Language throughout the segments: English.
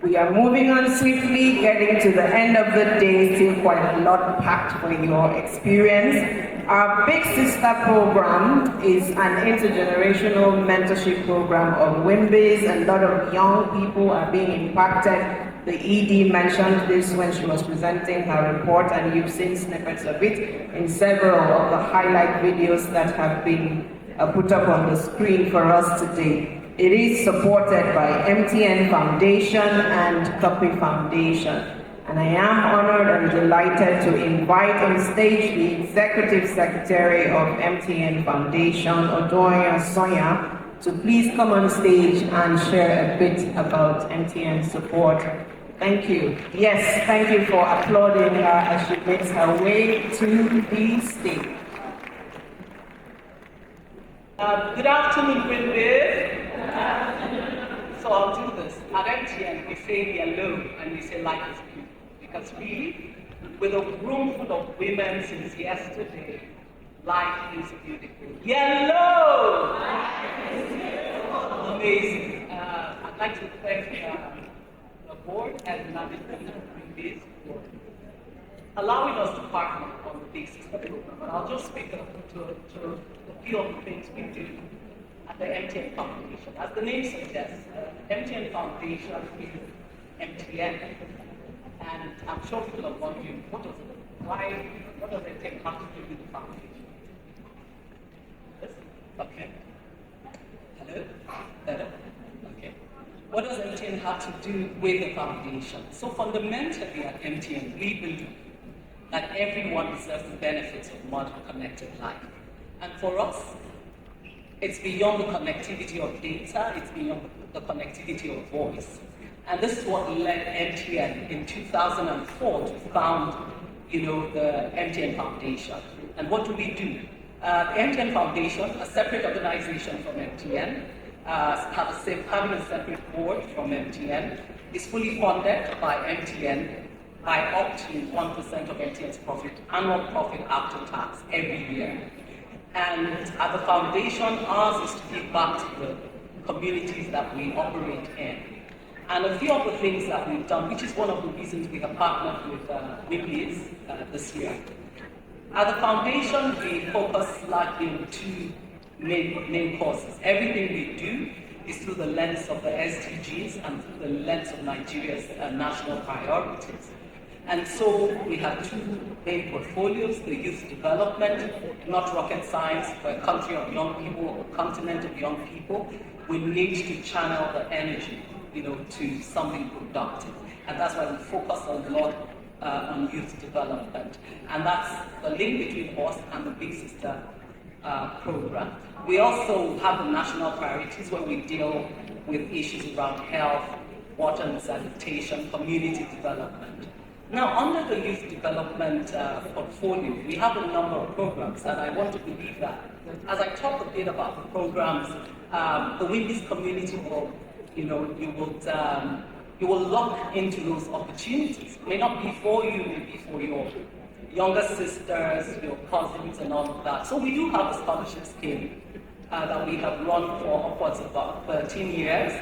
We are moving on swiftly, getting to the end of the day, still quite a lot packed for your experience. Our Big Sister program is an intergenerational mentorship program of WIMBIs. A lot of young people are being impacted. The ED mentioned this when she was presenting her report, and you've seen snippets of it in several of the highlight videos that have been put up on the screen for us today. It is supported by MTN Foundation and Copy Foundation. And I am honored and delighted to invite on stage the Executive Secretary of MTN Foundation, Odoya Sonia, to please come on stage and share a bit about MTN support. Thank you. Yes, thank you for applauding her as she makes her way to the stage. Good afternoon, Winbid. So I'll do this. At MTN, we say hello and we say life is beautiful. Because really, with a room full of women since yesterday, life is beautiful. Yellow! Amazing. I'd like to thank the board and management of Winbid for allowing us to partner on the Big Sister program. But I'll just speak to a few of the things we do at the MTN Foundation. As the name suggests, MTN Foundation is MTN. And I'm sure people are wondering, what does MTN have to do with the foundation? Yes? Okay. Hello? Better? Okay. What does MTN have to do with the foundation? So fundamentally at MTN, we believe that everyone deserves the benefits of modern connected life. And for us, it's beyond the connectivity of data, it's beyond the connectivity of voice. And this is what led MTN in 2004 to found, the MTN Foundation. And what do we do? The MTN Foundation, a separate organization from MTN, having a separate board from MTN, is fully funded by MTN by up to 1% of MTN's annual profit after tax every year. And at the foundation, ours is to give back to the communities that we operate in. And a few of the things that we've done, which is one of the reasons we have partnered with WIMBIs this year. At the foundation, we focus largely on two main causes. Everything we do is through the lens of the SDGs and through the lens of Nigeria's national priorities. And so we have two main portfolios: the youth development, not rocket science. For a country of young people, a continent of young people, we need to channel the energy, to something productive. And that's why we focus a lot on youth development. And that's the link between us and the Big Sister program. We also have the national priorities where we deal with issues around health, water and sanitation, community development. Now, under the youth development portfolio, we have a number of programs, and I want to believe that as I talk a bit about the programs, the WIMBIs community will, you will lock into those opportunities. It may not be for you, maybe for your younger sisters, your cousins, and all of that. So we do have a scholarship scheme that we have run for upwards of about 13 years.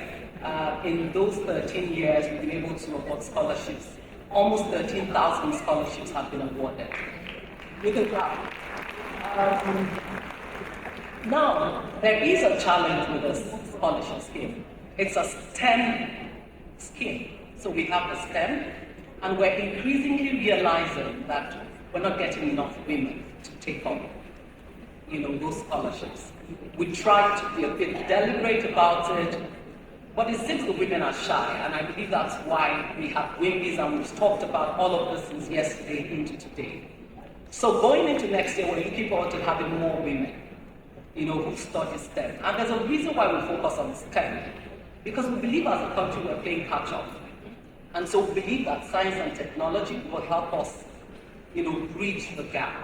In those 13 years, we've been able to award scholarships. Almost 13,000 scholarships have been awarded. You can clap. Now, there is a challenge with this scholarship scheme. It's a STEM scheme. So we have the STEM, and we're increasingly realizing that we're not getting enough women to take on, those scholarships. We try to be a bit deliberate about it, but it seems the women are shy, and I believe that's why we have WIMBIs, and we've talked about all of this since yesterday into today. So going into next year, we're looking forward to having more women, who study STEM. And there's a reason why we focus on STEM, because we believe as a country we're playing catch up. And so we believe that science and technology will help us, bridge the gap.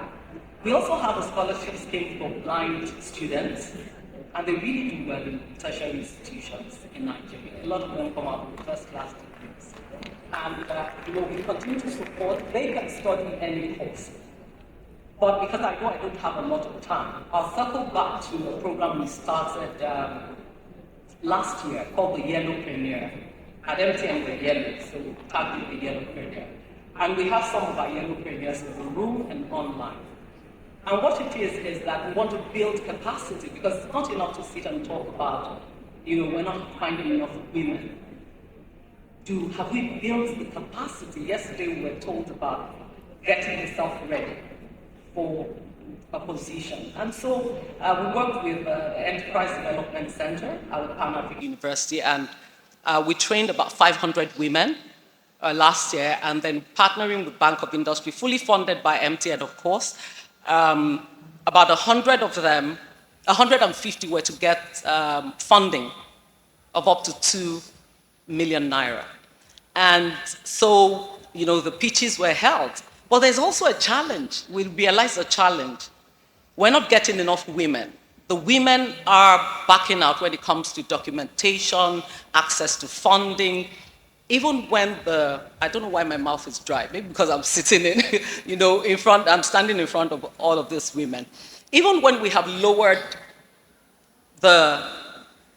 We also have a scholarship scheme for blind students, and they really do well in tertiary institutions in Nigeria. A lot of them come out with first-class degrees. And we continue to support. They can study any course. But because I know I don't have a lot of time, I'll circle back to a program we started last year called the Yellow Premier. At MTN, we're yellow, so we target the yellowpreneur. And we have some of our yellowpreneurs in the room and online. And what it is that we want to build capacity, because it's not enough to sit and talk about, we're not finding enough women. Have we built the capacity? Yesterday we were told about getting yourself ready for a position. And so we worked with the Enterprise Development Center at the Pan-African University, and we trained about 500 women last year, and then partnering with Bank of Industry, fully funded by MTN, of course. About 100 of them, 150 were to get funding of up to 2 million naira. And so, the pitches were held. But there's also a challenge. We realized a challenge. We're not getting enough women. The women are backing out when it comes to documentation, access to funding. Even when I don't know why my mouth is dry, maybe because I'm sitting I'm standing in front of all of these women. Even when we have lowered the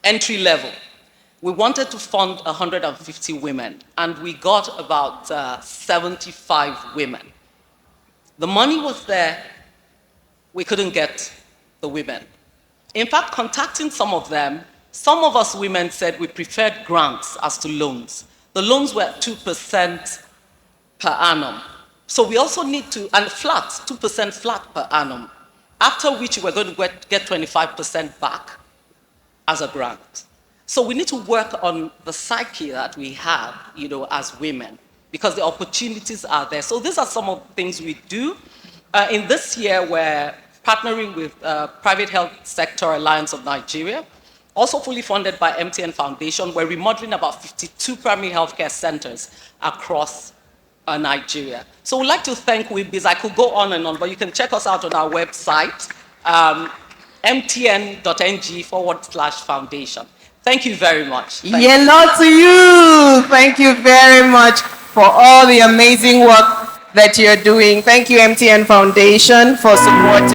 entry level, we wanted to fund 150 women, and we got about 75 women. The money was there, we couldn't get the women. In fact, contacting some of them, some of us women said we preferred grants as to loans. The loans were 2% per annum. So we also need to, and flat, 2% flat per annum, after which we're going to get 25% back as a grant. So we need to work on the psyche that we have, as women, because the opportunities are there. So these are some of the things we do. In this year, we're partnering with Private Health Sector Alliance of Nigeria, also fully funded by MTN Foundation. We're remodeling about 52 primary healthcare centers across Nigeria. So we'd like to thank WIBIS. I could go on and on, but you can check us out on our website, mtn.ng/foundation. Thank you very much. Yellow to you. Thank you very much for all the amazing work that you're doing. Thank you, MTN Foundation, for supporting.